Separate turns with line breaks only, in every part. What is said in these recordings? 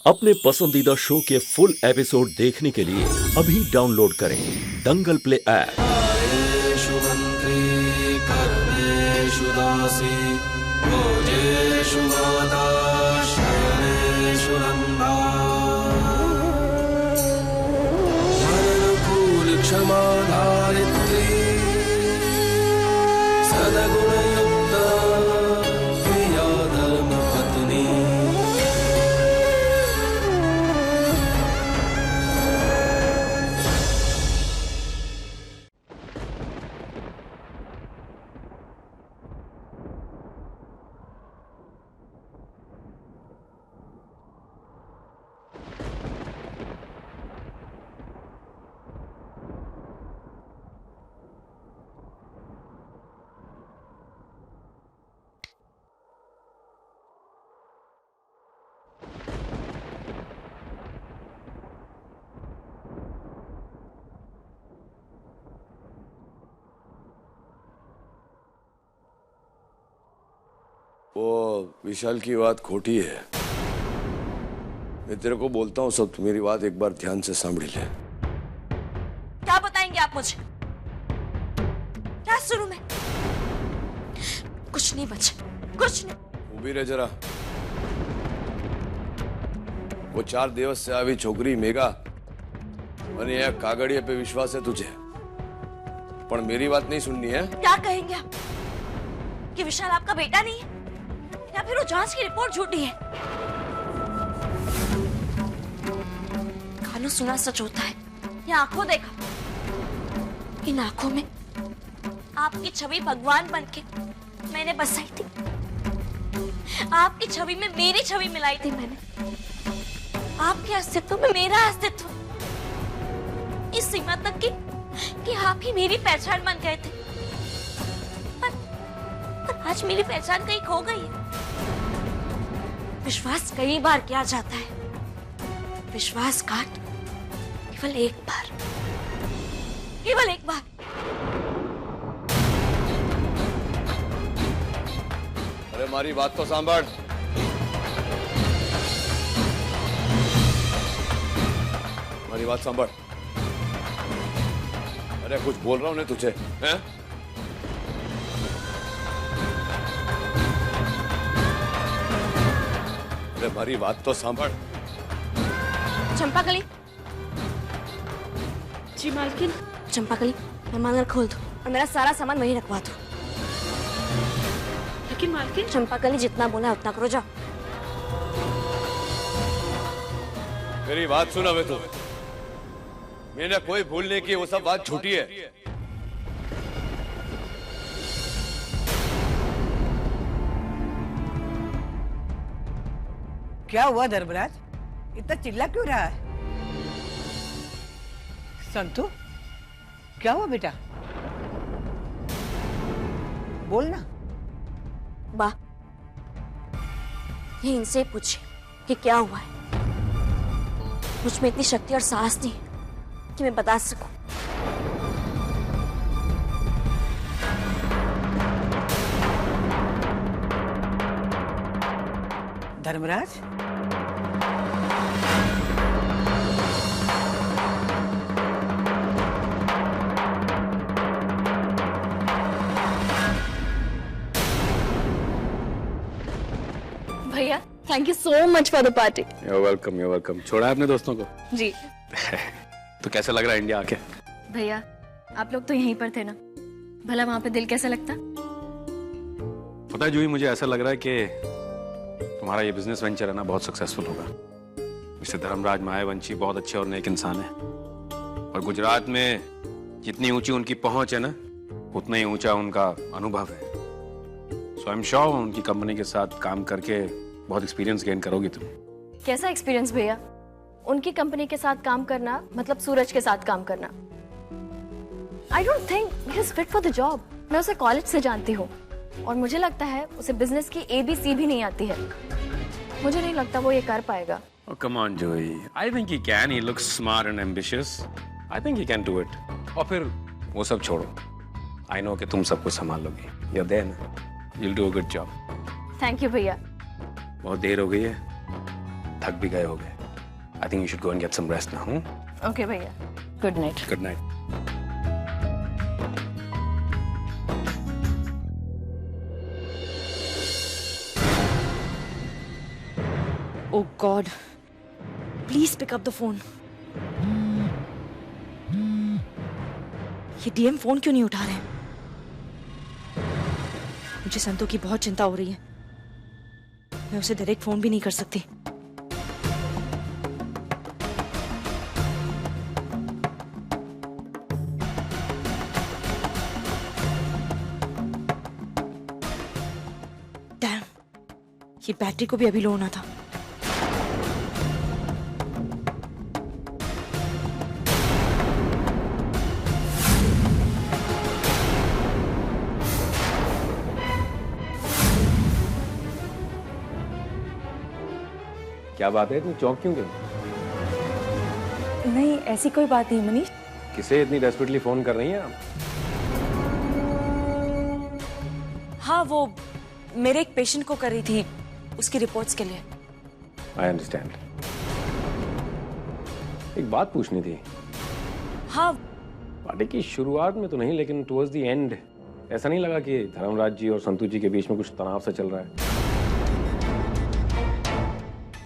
अपने पसंदीदा शो के फुल एपिसोड देखने के लिए अभी डाउनलोड करें दंगल प्ले ऐप।
क्षमा धारित्री सदगुणयुक्ता प्रिया धर्मपत्नी।
वो विशाल की बात खोटी है। मैं तेरे को बोलता हूँ सब, मेरी बात एक बार ध्यान से सांभ ले।
क्या बताएंगे आप मुझे? क्या सुनूं मैं? कुछ नहीं बचा, कुछ नहीं।
उभी रह जरा। वो 4 दिवस से आवी छोकरी मेघा અને આ કાગળિયા पे विश्वास है तुझे, पर मेरी बात नहीं सुननी है।
क्या कहेंगे आप कि विशाल आपका बेटा नहीं है, या फिर वो जांच की रिपोर्ट झूठी है? कानों सुना सच होता है या आंखों देखा? इन आंखों में आपकी छवि भगवान बनके मैंने बसाई थी, आपकी छवि में मेरी छवि मिलाई थी मैंने, आपके अस्तित्व में मेरा अस्तित्व, इस सीमा तक कि आप ही मेरी पहचान बन गए थे। पर आज मेरी पहचान कहीं खो गई है। विश्वास कई बार किया जाता है, विश्वासघात केवल एक बार, केवल एक बार।
अरे मारी बात तो सांभळ। मारी बात सांभळ। अरे कुछ बोल रहा हूं ना तुझे, हैं? अरे मारी बात तो सांभळ।
चंपाकली।
जी मालकिन।
चंपाकली, मेहमान घर खोल दो और मेरा सारा सामान वहीं रखवा दो।
लेकिन मालकिन।
चंपाकली, जितना बोला उतना करो, जाओ।
मेरी बात सुना वे तो। मैंने कोई भूल नहीं की, वो सब बात झूठी है।
क्या हुआ धर्मराज, इतना चिल्ला क्यों रहा है? संतु, क्या हुआ बेटा? बोलना।
बा, ये इनसे पूछे कि क्या हुआ है। मुझ में इतनी शक्ति और साहस नहीं कि मैं बता सकूं।
धर्मराज,
भैया, thank you so much for the party.
You're welcome, you're welcome। छोड़ा है अपने दोस्तों को?
जी।
तो कैसा लग रहा है इंडिया आके?
भैया, आप लोग तो यहीं पर थे ना, भला वहां पे दिल कैसा लगता?
पता है जूही, मुझे ऐसा लग रहा है कि तुम्हारा ये बिजनेस वेंचर है ना, बहुत सक्सेसफुल होगा। मिस्टर धर्मराज मायावंशी बहुत अच्छे और नेक इंसान है, और गुजरात में जितनी ऊंची उनकी पहुंच है ना, उतना ही ऊंचा उनका अनुभव है। सो आई एम श्योर उनकी कंपनी के साथ काम करके बहुत एक्सपीरियंस गेन करोगी तुम।
कैसा एक्सपीरियंस भैया? उनकी कंपनी के साथ काम करना मतलब सूरज के साथ काम करना। आई don't think he is fit for the job. मैं उसे कॉलेज से जानती हूँ, और मुझे लगता है उसे बिजनेस की ABC भी नहीं आती है। मुझे नहीं लगता वो ये कर पाएगा।
Oh, come on, Joey. I think he can. He looks smart and ambitious. I think he can do it. और फिर वो सब छोड़ो। I know कि तुम सब कुछ संभाल लोगी। You're there ना? You'll do a good job.
Thank you भैया।
बहुत देर हो गई है, थक भी गए होगे। I think you should go and get some rest now.
Okay भैया, good night.
Good night.
Oh God! Please pick up the phone. ये डीएम फोन क्यों नहीं उठा रहे? मुझे संतों की बहुत चिंता हो रही है। मैं उसे डायरेक्ट फोन भी नहीं कर सकती। डैम, ये बैटरी को भी अभी लो होना था।
क्या बात है, इतनी चौंक क्यों गई?
नहीं, ऐसी कोई बात नहीं मनीष।
किसे इतनी डेस्परेटली फोन कर रही हैं आप?
हाँ, वो मेरे एक पेशेंट को कर रही थी, उसकी रिपोर्ट्स के लिए।
I understand. एक बात पूछनी थी।
हाँ,
पार्टी की शुरुआत में तो नहीं, लेकिन टुवर्ड्स द एंड ऐसा नहीं लगा कि धर्मराज जी और संतू जी के बीच में कुछ तनाव सा चल रहा है?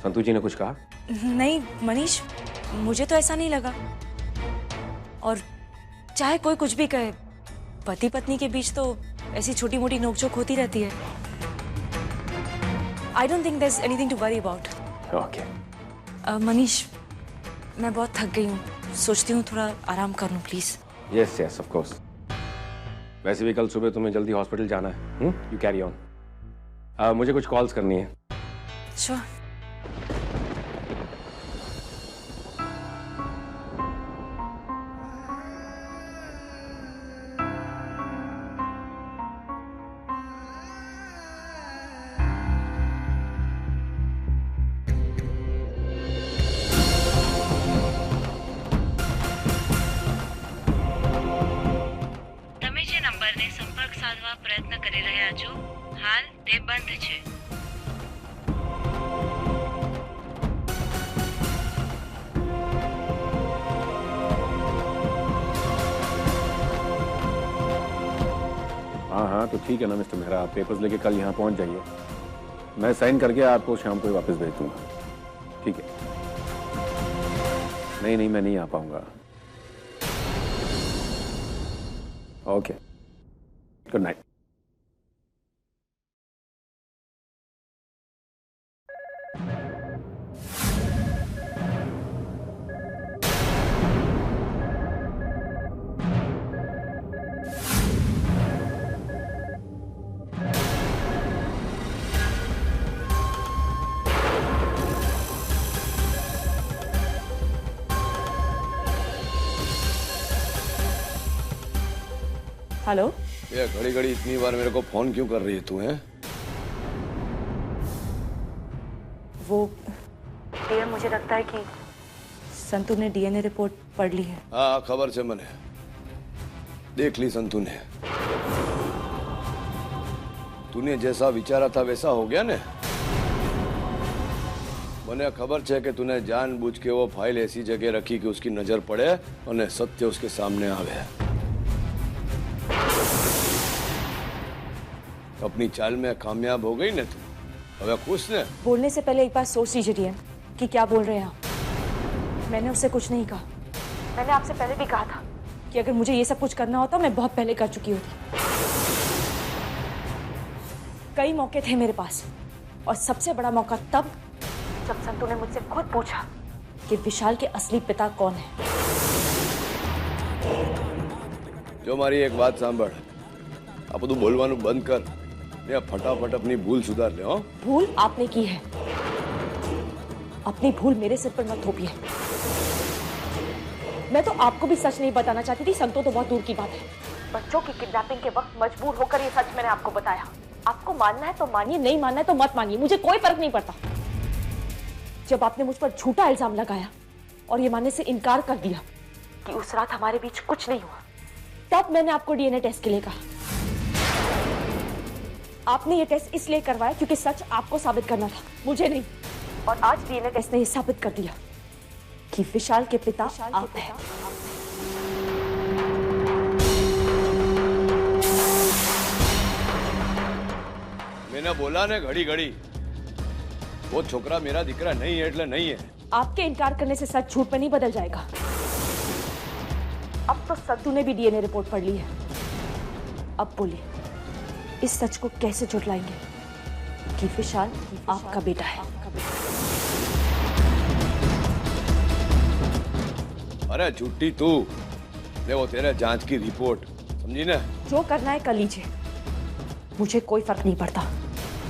संतू जी ने कुछ कहा?
नहीं मनीष, मुझे तो ऐसा नहीं लगा। और चाहे कोई कुछ भी कहे, पति पत्नी के बीच तो ऐसी छोटी मोटी नोकझोंक होती रहती है। I don't think there is anything to worry about.
Okay.
Manish, मैं बहुत थक गई हूँ, सोचती हूँ थोड़ा आराम कर लूँ please.
Yes yes of course. वैसे भी कल सुबह तुम्हें जल्दी हॉस्पिटल जाना है। You carry on. मुझे कुछ कॉल्स करनी है।
श्योर।
નંબરને સંપર્ક સાધવા પ્રયત્ન કરી રહ્યા છો, હાલ તે બંધ છે।
हाँ हाँ, तो ठीक है ना मिस्टर मेहरा, आप पेपर्स लेके कल यहाँ पहुँच जाइए। मैं साइन करके आपको शाम को ही वापस भेज दूंगा। ठीक है? नहीं नहीं, मैं नहीं आ पाऊंगा। Okay, good night.
हेलो।
ये घड़ी घड़ी इतनी बार मेरे को फोन क्यों कर रही है तू? है
वो डीएम, मुझे लगता है कि संतू ने डीएनए रिपोर्ट पढ़ ली है।
हाँ, खबर से मैंने देख ली। संतू ने, तूने जैसा विचारा था वैसा हो गया ने। મને ખબર છે કે તુને जानबूझ के वो फाइल ऐसी जगह रखी कि उसकी नजर पड़े और सत्य उसके सामने आवे। अपनी चाल में कामयाब हो गई ने तू, अब खुश ने?
बोलने से पहले एक बार सोच लीजिए डीएम कि क्या बोल रहे हैं आप। मैंने उससे कुछ नहीं कहा। मैंने आपसे पहले भी कहा था कि अगर मुझे ये सब कुछ करना होता मैं बहुत पहले कर चुकी होती। कई मौके थे मेरे पास, और सबसे बड़ा मौका तब जब संतू ने मुझसे खुद पूछा कि विशाल के असली पिता कौन है।
जो मारी एक बात सांभळ, आ બધું બોલવાનું બંધ કર ને फटाफट अपनी भूल सुधार ले। हाँ,
भूल आपने की है, अपनी भूल मेरे सिर पर मत थोपिए। मैं तो आपको भी सच नहीं बताना चाहती थी, संतो तो बहुत दूर की बात है। बच्चों की किडनैपिंग के वक्त मजबूर होकर ये सच मैंने आपको बताया। आपको मानना है तो मानिए, नहीं मानना है तो मत मानिए, मुझे कोई फर्क नहीं पड़ता। जब आपने मुझ पर झूठा इल्जाम लगाया और ये मानने से इनकार कर दिया कि उस रात हमारे बीच कुछ नहीं हुआ, तब मैंने आपको डीएनए टेस्ट के लिए कहा। आपने ये टेस्ट इसलिए करवाया क्योंकि सच आपको साबित करना था, मुझे नहीं। और आज डीएनए टेस्ट ने साबित कर दिया कि विशाल के पिता आप हैं।
मैंने बोला ने घड़ी घड़ी वो छोकरा मेरा दीकरा नहीं है એટલે नहीं है।
आपके इनकार करने से सच झूठ में नहीं बदल जाएगा। अब तो संतू ने भी डीएनए रिपोर्ट पढ़ ली है। अब बोलिए, इस सच को कैसे झुठलाएंगे कि विशाल आपका बेटा है?
अरे झूठी तू, ले वो तेरे जांच की रिपोर्ट, समझी ना?
जो करना है कर लीजिए, मुझे कोई फर्क नहीं पड़ता।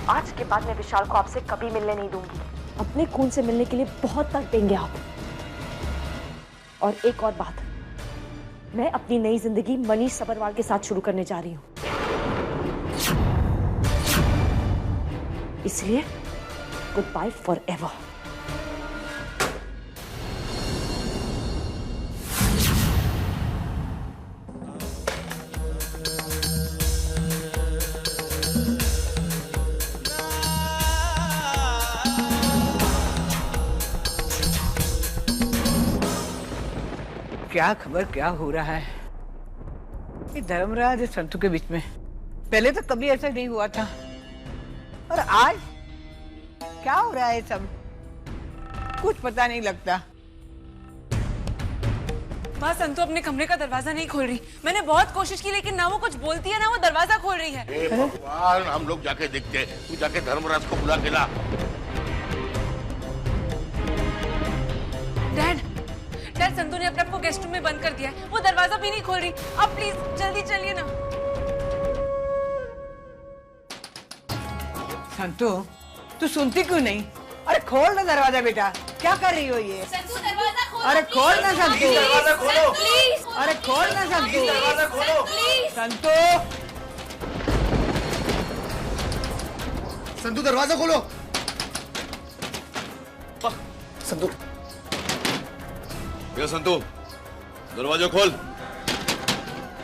आज के बाद मैं विशाल को आपसे कभी मिलने नहीं दूंगी। अपने खून से मिलने के लिए बहुत तड़पेंगे आप। और एक और बात, मैं अपनी नई जिंदगी मनीष सबरवाल के साथ शुरू करने जा रही हूँ, इसलिए गुड बाय फॉर एवर।
क्या खबर, क्या हो रहा है ये धर्मराज और संतू के बीच में? पहले तो कभी ऐसा नहीं हुआ था, और आज क्या हो रहा है सब? कुछ पता नहीं लगता।
माँ, संतू अपने कमरे का दरवाजा नहीं खोल रही। मैंने बहुत कोशिश की लेकिन ना वो कुछ बोलती है ना वो दरवाजा खोल रही है।
हे भगवान, हम लोग जाके देखते। तू जाके धर्मराज को बुला के ला।
डैड, संतू ने अपने आप को गेस्ट रूम में बंद कर दिया है। वो दरवाजा भी नहीं खोल रही। अब प्लीज जल्दी चलिए ना।
संतू, तू सुनती क्यों नहीं? अरे खोल ना दरवाजा बेटा, क्या कर रही हो ये?
संतू दरवाजा खोलो।
अरे खोल ना संतू,
दरवाजा खोलो।
प्लीज।
अरे खोल ना संतू,
दरवाजा खोलो।
संतू,
संतू दरवाजा खोलो। संतू,
ये संतू, दरवाजा खोल।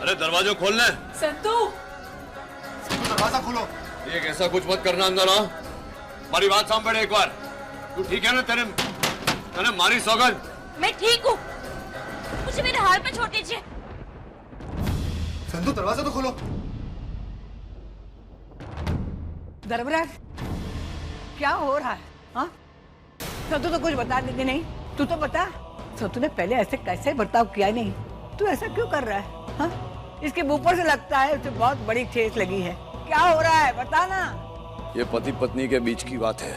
अरे दरवाजा खोलना।
संतू,
दरवाजा खोलो।
ये ऐसा कुछ मत करना अंदर। हाँ, हमारी बात सांभळे एक बार। तू ठीक है ना? तेने मारी सौगंध।
मैं ठीक हूँ, मुझे मेरे हाल पे छोड़ दीजिए।
संतू दरवाजा तो खोलो।
धर्मराज, क्या हो रहा है? हाँ, संतू तो कुछ बता देती नहीं। तू तो बता, संतू ने पहले ऐसे कैसे बर्ताव किया नहीं। तू ऐसा क्यों कर रहा है? हाँ, इसके ऊपर से लगता है उसे बहुत बड़ी ठेस लगी है। क्या हो रहा है बता ना।
ये पति पत्नी के बीच की बात है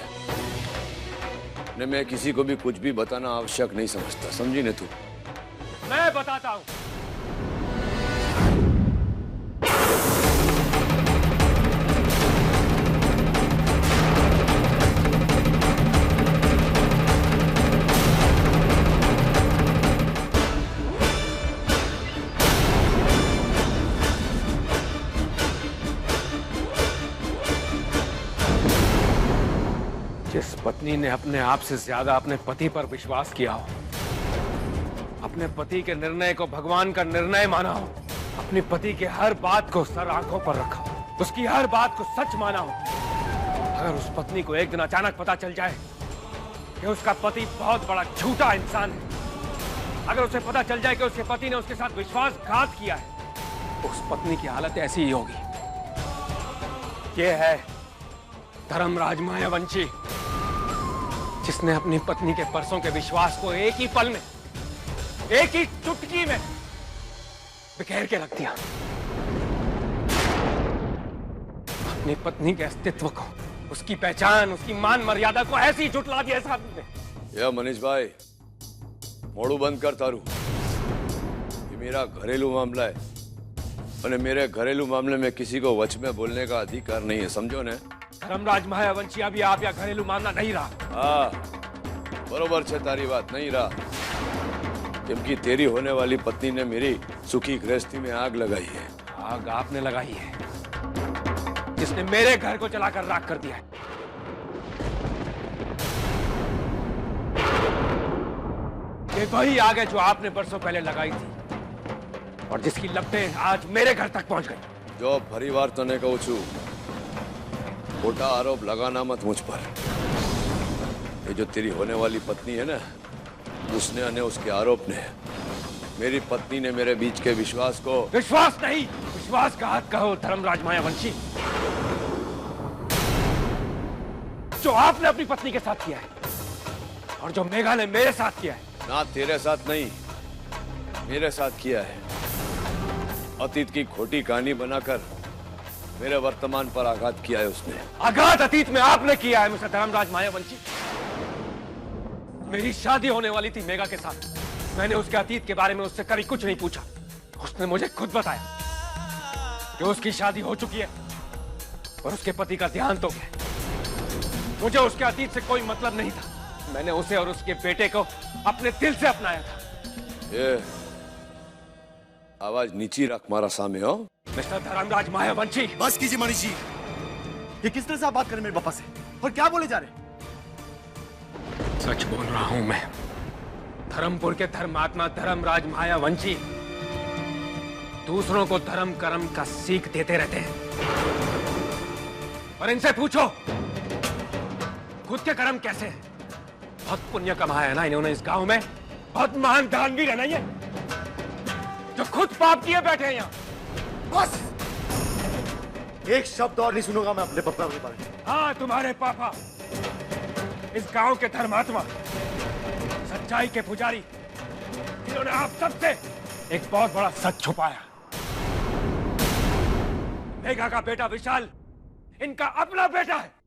ने मैं किसी को भी कुछ भी बताना आवश्यक नहीं समझता, समझी ने तू?
मैं बताता हूँ। जिस पत्नी ने अपने आप से ज्यादा अपने पति पर विश्वास किया हो, अपने पति के निर्णय को भगवान का निर्णय माना हो, अपने पति के हर बात को सर आंखों पर रखा हो, उसकी हर बात को सच माना हो, अगर उस पत्नी को एक दिन अचानक पता चल जाए कि उसका पति बहुत बड़ा झूठा इंसान है, अगर उसे पता चल जाए कि उसके पति ने उसके साथ विश्वासघात किया है, तो उस पत्नी की हालत ऐसी ही होगी। ये है धर्मराज मायावंशी, जिसने अपनी पत्नी के परसों के विश्वास को एक ही पल में, एक ही चुटकी में बिखेर के रख दिया। अपनी पत्नी के अस्तित्व को, उसकी पहचान, उसकी मान मर्यादा को ऐसे ही जुटला दिया इस आदमी ने।
या मनीष भाई, मोड़ू बंद कर तारू। ये मेरा घरेलू मामला है और मेरे घरेलू मामले में किसी को वच में बोलने का अधिकार नहीं है, समझो ने?
धर्मराज मायावंशी अभी आप या घरेलू मामला नहीं रहा।
हाँ, बरोबर है तारी बात, नहीं रहा, क्योंकि तेरी होने वाली पत्नी ने मेरी सुखी गृहस्थी में आग लगाई है।
आग आपने लगाई है, जिसने मेरे घर को जलाकर राख कर दिया है। ये वही आग है जो आपने बरसों पहले लगाई थी और जिसकी लपटें आज मेरे घर तक पहुंच गई।
जो परिवार तने कहूं छू, खोटा आरोप लगाना मत मुझ पर, ये जो तेरी होने वाली पत्नी है ना, उसने ने उसके आरोप ने मेरी पत्नी ने मेरे बीच के विश्वास को,
विश्वास नहीं, विश्वासघात कहो धर्मराज मायावंशी। जो आपने अपनी पत्नी के साथ किया है और जो मेघा ने मेरे साथ किया है।
ना तेरे साथ नहीं, मेरे साथ किया है। अतीत की खोटी कहानी बनाकर मेरे वर्तमान पर आघात किया है उसने।
आघात अतीत में आपने किया है मिस्टर धर्मराज मायावंशी। मेरी शादी होने वाली थी मेघा के साथ। मैंने उसके अतीत के बारे में उससे कभी कुछ नहीं पूछा। उसने मुझे खुद बताया कि उसकी शादी हो चुकी है और उसके पति का देहांत हो गया। मुझे उसके अतीत से कोई मतलब नहीं था। मैंने उसे और उसके बेटे को अपने दिल से अपनाया था।
ये आवाज नीची रख मारा सामने हो।
मिस्टर धर्मराज मायावंशी।
बस कीजिए मनीष जी। ये किस तरह से आप बात करें मेरे पापा से और क्या बोले जा रहे?
सच बोल रहा हूं मैं। धर्मपुर के धर्मात्मा धर्मराज मायावंशी दूसरों को धर्म कर्म का सीख देते रहते हैं। और इनसे पूछो खुद के कर्म कैसे हैं। बहुत पुण्य कमाया है ना इन्होंने इस गांव में। बहुत महान दानवीर है ना ये, जो खुद पाप किए बैठे हैं यहाँ।
बस एक शब्द और नहीं सुनूंगा मैं अपने पापा के बारे में।
हाँ, तुम्हारे पापा इस गांव के धर्मात्मा, सच्चाई के पुजारी, इन्होंने आप सबसे एक बहुत बड़ा सच छुपाया। मेघा का बेटा विशाल इनका अपना बेटा है।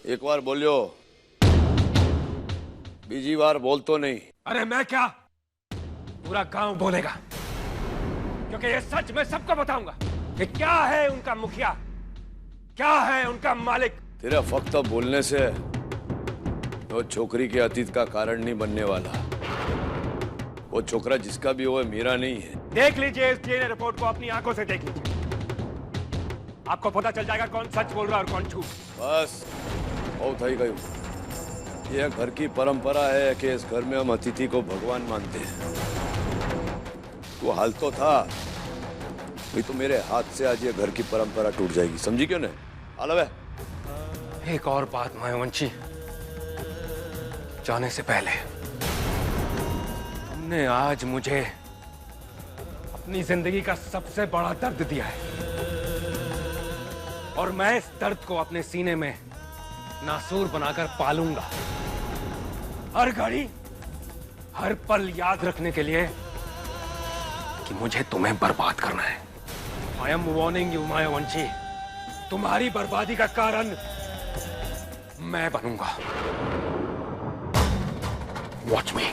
एक बार बोलियो, बीजी बार बोल तो नहीं।
अरे मैं क्या, पूरा गांव बोलेगा, क्योंकि ये सच मैं सबको बताऊंगा कि क्या है उनका मुखिया, क्या है उनका मालिक।
तेरा फक्त बोलने से वो छोकरी के अतीत का कारण नहीं बनने वाला। वो छोकरा जिसका भी हो मेरा नहीं है।
देख लीजिए इस डीएनए रिपोर्ट को, अपनी आंखों से देख लीजिए। आपको पता चल जाएगा कौन सच बोल रहा है और कौन झूठ।
बस बहुत ही गई। यह घर की परंपरा है कि इस घर में हम अतिथि को भगवान मानते हैं। वो हाल तो था, नहीं तो मेरे हाथ से आज ये घर की परंपरा टूट जाएगी। समझी क्यों नहीं? आलव है।
एक और बात मायावंशी, जाने से पहले तुमने आज मुझे अपनी जिंदगी का सबसे बड़ा दर्द दिया है और मैं इस दर्द को अपने सीने में नासूर बनाकर पालूंगा। हर घड़ी हर पल याद रखने के लिए कि मुझे तुम्हें बर्बाद करना है। आई एम वार्निंग यू मायावंशी, तुम्हारी बर्बादी का कारण मैं बनूंगा। वॉच मी।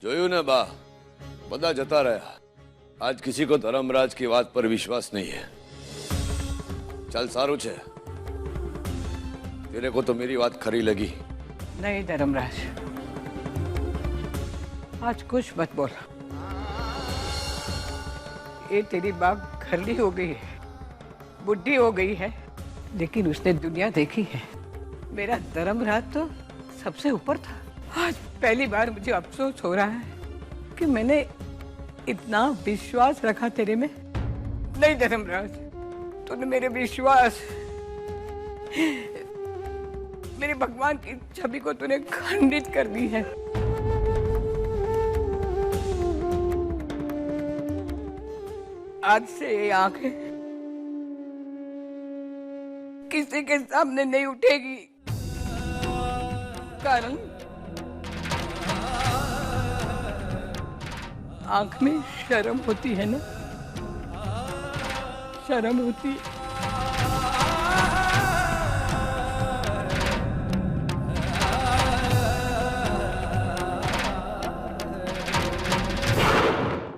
જોયું ને બા, બધા જતા રહ્યા। आज किसी को धर्मराज की बात पर विश्वास नहीं है। चल सारू छे, तेरे को तो मेरी बात खरी लगी।
नहीं धर्मराज, आज कुछ मत बोल। ये तेरी बात खरली हो गई है, बुढ़ी हो गई है, लेकिन उसने दुनिया देखी है। मेरा धर्मराज तो सबसे ऊपर था। आज पहली बार मुझे अफसोस हो रहा है कि मैंने इतना विश्वास रखा तेरे में। नहीं धर्मराज, तूने मेरे विश्वास, मेरे भगवान की छवि को तूने खंडित कर दी है। आज से ये आंखें किसी के सामने नहीं उठेगी, कारण आंख में शर्म होती है ना, शर्म होती है।